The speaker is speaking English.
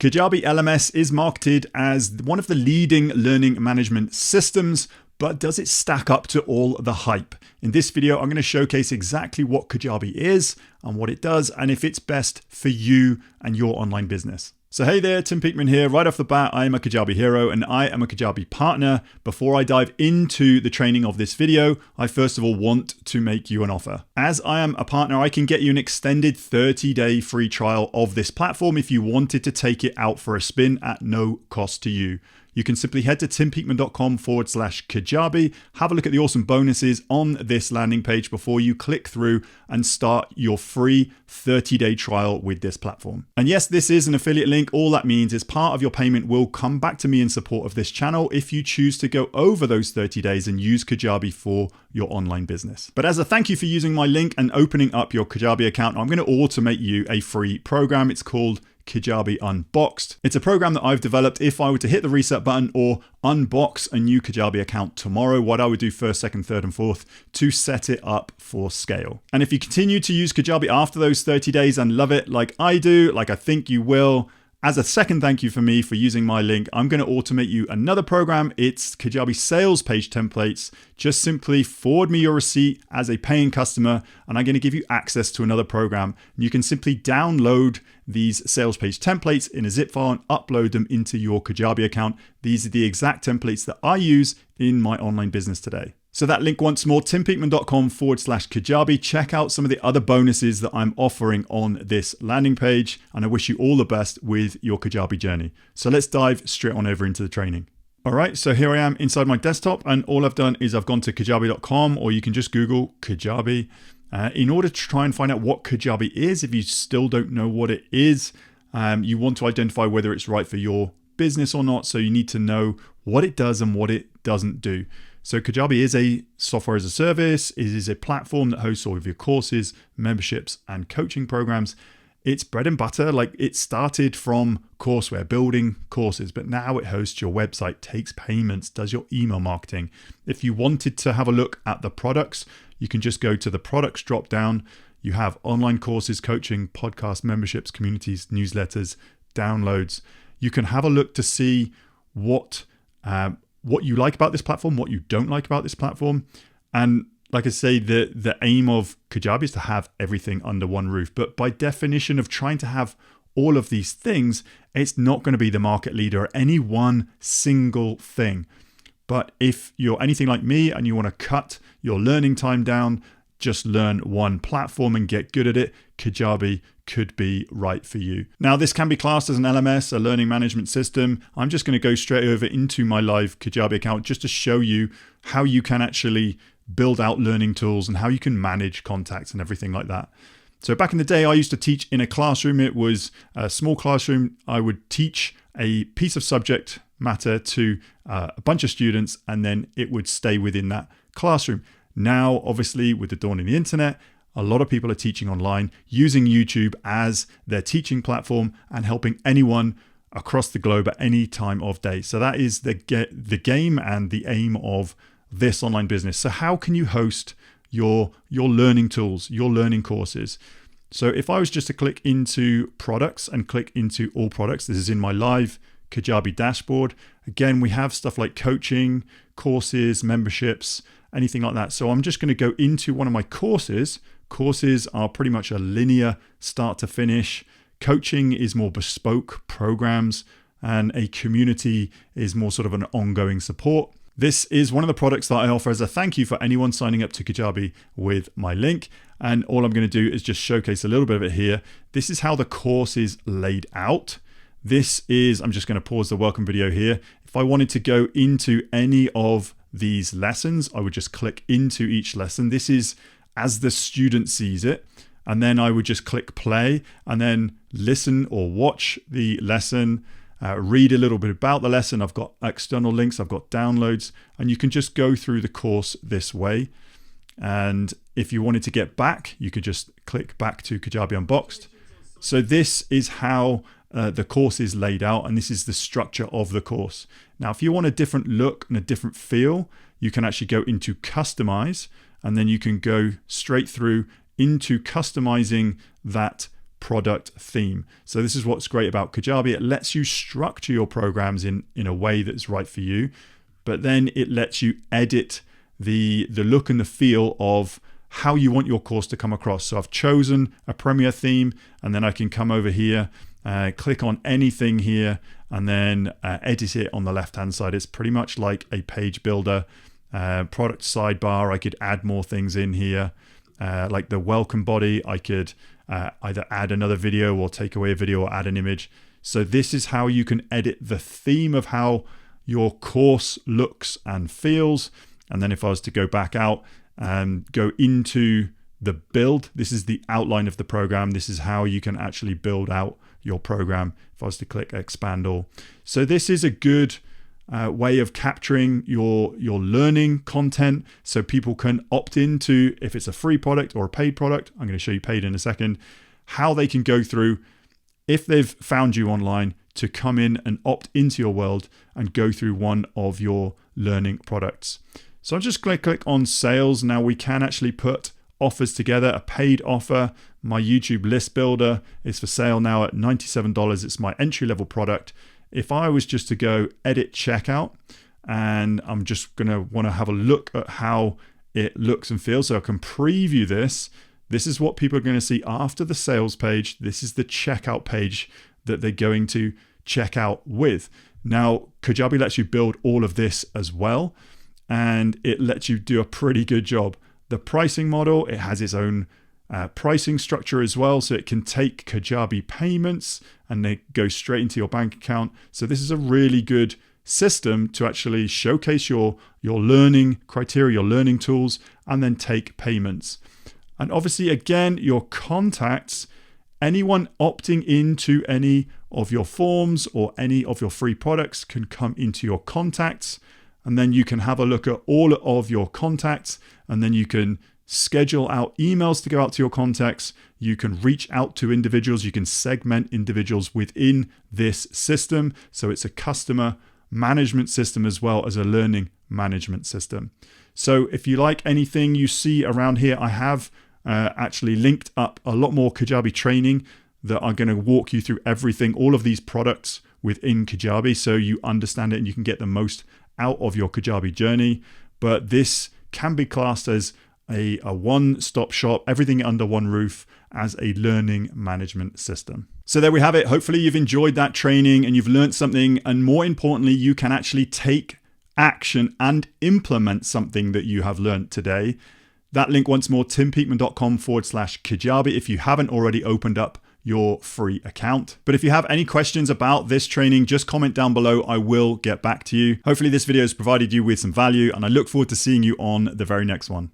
Kajabi LMS is marketed as one of the leading learning management systems, but does it stack up to all the hype? In this video, I'm going to showcase exactly what Kajabi is and what it does, and if it's best for you and your online business. So hey there, Tim Peakman here. Right off the bat, I am a Kajabi hero and I am a Kajabi partner. Before I dive into the training of this video, I first of all want to make you an offer. As I am a partner, I can get you an extended 30-day free trial of this platform if you wanted to take it out for a spin at no cost to you. You can simply head to timpeakman.com/Kajabi, have a look at the awesome bonuses on this landing page before you click through and start your free 30-day trial with this platform. And yes, this is an affiliate link. All that means is part of your payment will come back to me in support of this channel if you choose to go over those 30 days and use Kajabi for your online business. But as a thank you for using my link and opening up your Kajabi account, I'm going to automate you a free program. It's called Kajabi Unboxed. It's a program that I've developed. If I were to hit the reset button or unbox a new Kajabi account tomorrow, what I would do first, second, third, and fourth to set it up for scale. And if you continue to use Kajabi after those 30 days and love it like I do, like I think you will, as a second thank you for me for using my link, I'm going to automate you another program. It's Kajabi sales page templates. Just simply forward me your receipt as a paying customer, and I'm going to give you access to another program. You can simply download these sales page templates in a zip file and upload them into your Kajabi account. These are the exact templates that I use in my online business today. So that link once more, timpeakman.com/Kajabi. Check out some of the other bonuses that I'm offering on this landing page. And I wish you all the best with your Kajabi journey. So let's dive straight on over into the training. All right, so here I am inside my desktop, and all I've done is I've gone to kajabi.com, or you can just Google Kajabi in order to try and find out what Kajabi is. If you still don't know what it is, you want to identify whether it's right for your business or not. So you need to know what it does and what it doesn't do. So Kajabi is a software as a service. It is a platform that hosts all of your courses, memberships, and coaching programs. It's bread and butter. Like, it started from courseware, building courses, but now it hosts your website, takes payments, does your email marketing. If you wanted to have a look at the products, you can just go to the products drop down. You have online courses, coaching, podcasts, memberships, communities, newsletters, downloads. You can have a look to see what you like about this platform, what you don't like about this platform. And like I say, the aim of Kajabi is to have everything under one roof. But by definition of trying to have all of these things, it's not going to be the market leader at any one single thing. But if you're anything like me and you want to cut your learning time down, just learn one platform and get good at it, Kajabi could be right for you. Now, this can be classed as an LMS, a learning management system. I'm just going to go straight over into my live Kajabi account just to show you how you can actually build out learning tools and how you can manage contacts and everything like that. So back in the day, I used to teach in a classroom. It was a small classroom. I would teach a piece of subject matter to a bunch of students, and then it would stay within that classroom. Now, obviously, with the dawn of the internet, a lot of people are teaching online, using YouTube as their teaching platform and helping anyone across the globe at any time of day. So that is the game and the aim of this online business. So how can you host your learning tools, your learning courses? So if I was just to click into products and click into all products, this is in my live Kajabi dashboard. Again, we have stuff like coaching, courses, memberships, anything like that. So I'm just going to go into one of my courses. Courses are pretty much a linear start to finish. Coaching is more bespoke programs, and a community is more sort of an ongoing support. This is one of the products that I offer as a thank you for anyone signing up to Kajabi with my link. And all I'm going to do is just showcase a little bit of it here. This is how the course is laid out. I'm just going to pause the welcome video here. If I wanted to go into any of these lessons, I would just click into each lesson. This is as the student sees it. And then I would just click play and then listen or watch the lesson, read a little bit about the lesson. I've got external links, I've got downloads, and you can just go through the course this way. And if you wanted to get back, you could just click back to Kajabi Unboxed. So this is how the course is laid out, and this is the structure of the course. Now, if you want a different look and a different feel, you can actually go into customize, and then you can go straight through into customizing that product theme. So this is what's great about Kajabi. It lets you structure your programs in a way that's right for you, but then it lets you edit the look and the feel of how you want your course to come across. So I've chosen a Premier theme, and then I can come over here, click on anything here, and then edit it on the left-hand side. It's pretty much like a page builder. Product sidebar, I could add more things in here. Like the welcome body, I could either add another video or take away a video or add an image. So this is how you can edit the theme of how your course looks and feels. And then if I was to go back out and go into the build, this is the outline of the program. This is how you can actually build out your program. If I was to click expand all. So this is a good way of capturing your learning content, so people can opt into, if it's a free product or a paid product, I'm going to show you paid in a second, how they can go through, if they've found you online, to come in and opt into your world and go through one of your learning products. So I'll just click on sales. Now we can actually put offers together, a paid offer. My YouTube list builder is for sale now at $97. It's my entry level product. If I was just to go edit checkout, and I'm just going to want to have a look at how it looks and feels, so I can preview this. This is what people are going to see after the sales page. This is the checkout page that they're going to check out with. Now, Kajabi lets you build all of this as well, and it lets you do a pretty good job. The pricing model, it has its own pricing structure as well, so it can take Kajabi payments and they go straight into your bank account. So this is a really good system to actually showcase your learning criteria, your learning tools, and then take payments. And obviously, again, your contacts, anyone opting into any of your forms or any of your free products can come into your contacts, and then you can have a look at all of your contacts, and then you can schedule out emails to go out to your contacts. You can reach out to individuals. You can segment individuals within this system. So it's a customer management system as well as a learning management system. So if you like anything you see around here, I have actually linked up a lot more Kajabi training that are going to walk you through everything, all of these products within Kajabi, so you understand it and you can get the most out of your Kajabi journey. But this can be classed as a one-stop shop, everything under one roof, as a learning management system. So there we have it. Hopefully you've enjoyed that training and you've learned something, and more importantly, you can actually take action and implement something that you have learned today. That link once more, timpeakman.com/Kajabi if you haven't already opened up your free account. But if you have any questions about this training, just comment down below. I will get back to you. Hopefully this video has provided you with some value, and I look forward to seeing you on the very next one.